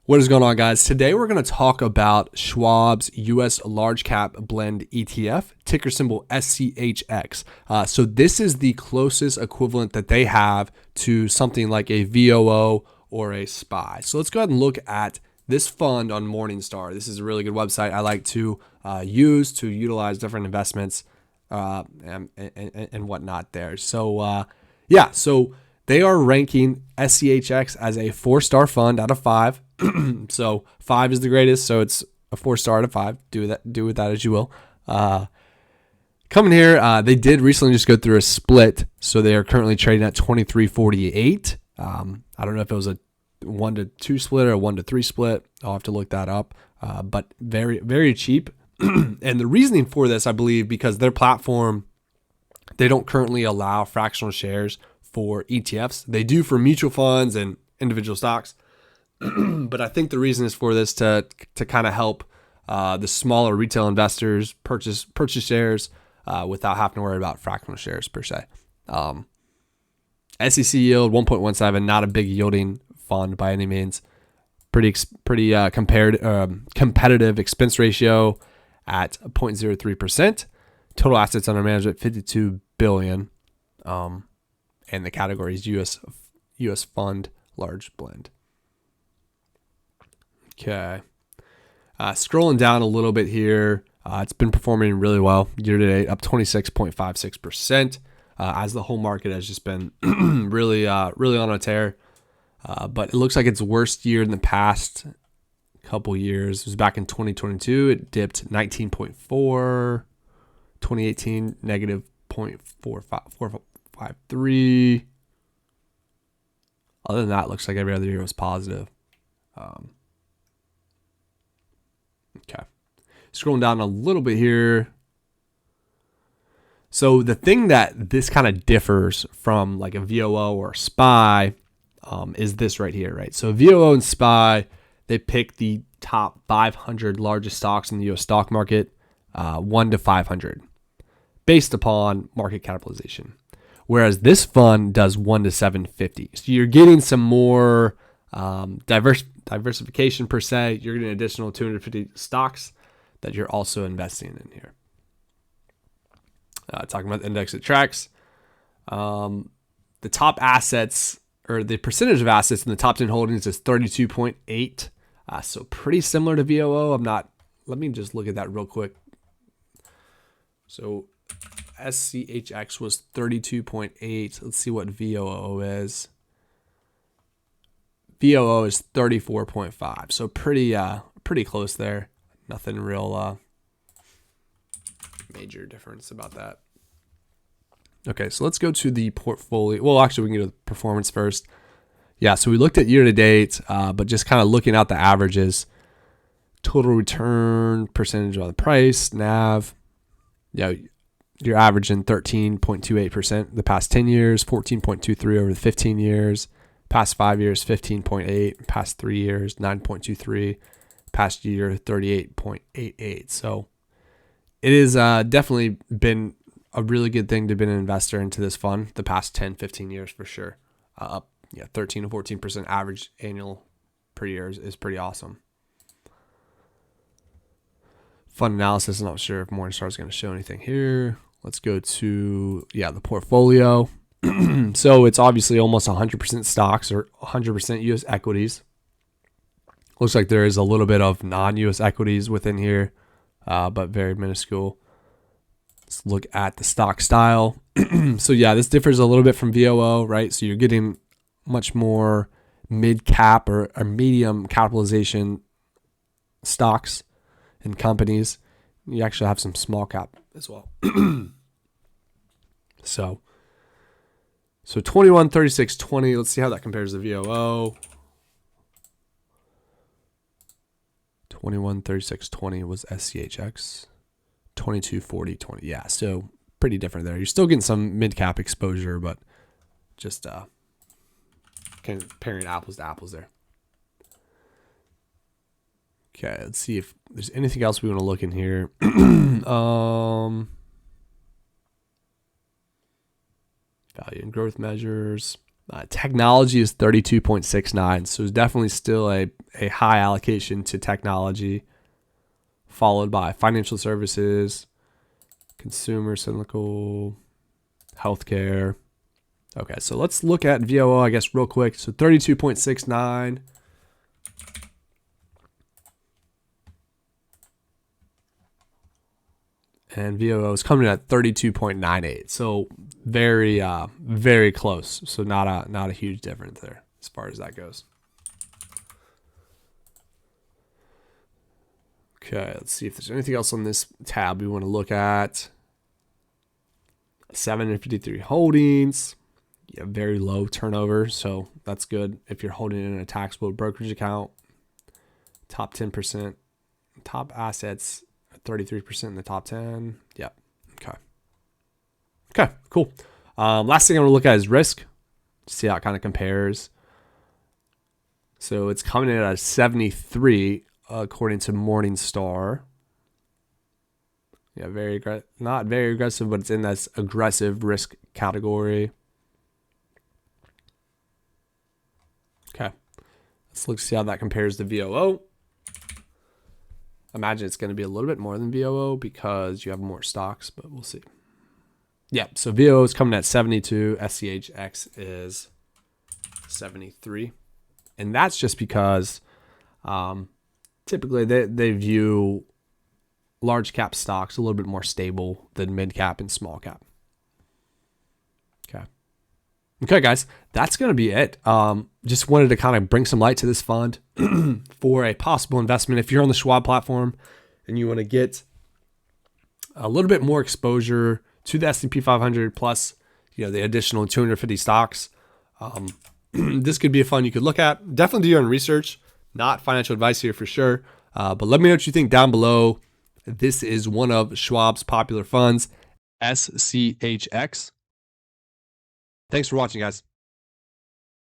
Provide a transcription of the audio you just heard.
What is going on, guys? Today we're going to talk about Schwab's US Large Cap Blend ETF, ticker symbol SCHX. So this is the closest equivalent that they have to something like a VOO or a SPY. So let's go ahead and look at this fund on Morningstar. This is a really good website I like to use to utilize different investments and whatnot there. So so they are ranking SCHX as a 4-star fund out of 5. So 5 is the greatest, so it's a 4-star out of 5. Do with that as you will. Coming here, they did recently just go through a split, so they are currently trading at 23.48. I don't know if it was a 1-to-2 split or a 1-to-3 split. I'll have to look that up. But very, very cheap. And the reasoning for this, I believe, because their platform, they don't currently allow fractional shares for ETFs. They do for mutual funds and individual stocks. But I think the reason is for this to kind of help the smaller retail investors purchase shares without having to worry about fractional shares per se. SEC yield 1.17, not a big yielding fund by any means. Pretty competitive expense ratio at 0.03%. Total assets under management 52 billion. And the category is US fund large blend. Okay. Scrolling down a little bit here, it's been performing really well year to date, up 26.56%, as the whole market has just been really on a tear. But it looks like its worst year in the past couple years. It was back in 2022. It dipped 19.4. 2018, negative 0.453. Other than that, it looks like every other year was positive. Okay. Scrolling down a little bit here. So the thing that this kind of differs from like a VOO or a SPY is this right here, right? So VOO and SPY, they pick the top 500 largest stocks in the U.S. stock market, 1 to 500, based upon market capitalization. Whereas this fund does 1 to 750. So you're getting some more diversification per se. You're getting an additional 250 stocks that you're also investing in here. Talking about the index it tracks. The top assets, or the percentage of assets in the top 10 holdings, is 32.8. So pretty similar to VOO. Let me just look at that real quick. So SCHX was 32.8. Let's see what VOO is. VOO is 34.5. So pretty close there. Nothing real major difference about that. Okay, so let's go to the portfolio. Well, actually, we can go to the performance first. Yeah, so we looked at year to date, but just kind of looking at the averages. Total return percentage on the price, NAV. Yeah, you're averaging 13.28% the past 10 years, 14.23 over the 15 years, past 5 years, 15.8, past 3 years, 9.23, past year, 38.88. So it is definitely been a really good thing to be an investor into this fund the past 10, 15 years for sure. Up 13 to 14% average annual per year is pretty awesome. Fund analysis, I'm not sure if Morningstar is going to show anything here. Let's go to, the portfolio. So it's obviously almost 100% stocks or 100% U.S. equities. Looks like there is a little bit of non-U.S. equities within here, but very minuscule. Let's look at the stock style. So this differs a little bit from VOO, right? So you're getting much more mid-cap or medium capitalization stocks and companies. You actually have some small cap as well. So 21, 36, 20. Let's see how that compares to VOO. 21, 36, 20 was SCHX. 22, 40, 20. Yeah, so pretty different there. You're still getting some mid-cap exposure, but just comparing apples to apples there. Okay, let's see if there's anything else we want to look in here. Value and growth measures. Technology is 32.69, so it's definitely still a high allocation to technology, followed by financial services, consumer, cyclical, healthcare. Okay, so let's look at VOO, I guess, real quick. So 32.69. And VOO is coming in at 32.98. So very, very close. So not a huge difference there as far as that goes. Okay, let's see if there's anything else on this tab we want to look at. 753 holdings. Yeah, very low turnover, so that's good if you're holding it in a taxable brokerage account. Top 10%, top assets, 33% in the top 10. Yep. Okay, cool. Last thing I'm going to look at is risk. See how it kind of compares. So it's coming in at 73 according to Morningstar. Yeah, not very aggressive, but it's in that aggressive risk category. Okay, let's look see how that compares to VOO. Imagine it's going to be a little bit more than VOO because you have more stocks, but we'll see. Yeah, so VOO is coming at 72. SCHX is 73. And that's just because typically they view large cap stocks a little bit more stable than mid cap and small cap. Okay, guys, that's going to be it. Just wanted to kind of bring some light to this fund for a possible investment. If you're on the Schwab platform and you want to get a little bit more exposure to the S&P 500 plus, the additional 250 stocks, this could be a fund you could look at. Definitely do your own research. Not financial advice here for sure. But let me know what you think down below. This is one of Schwab's popular funds, SCHX. Thanks for watching, guys.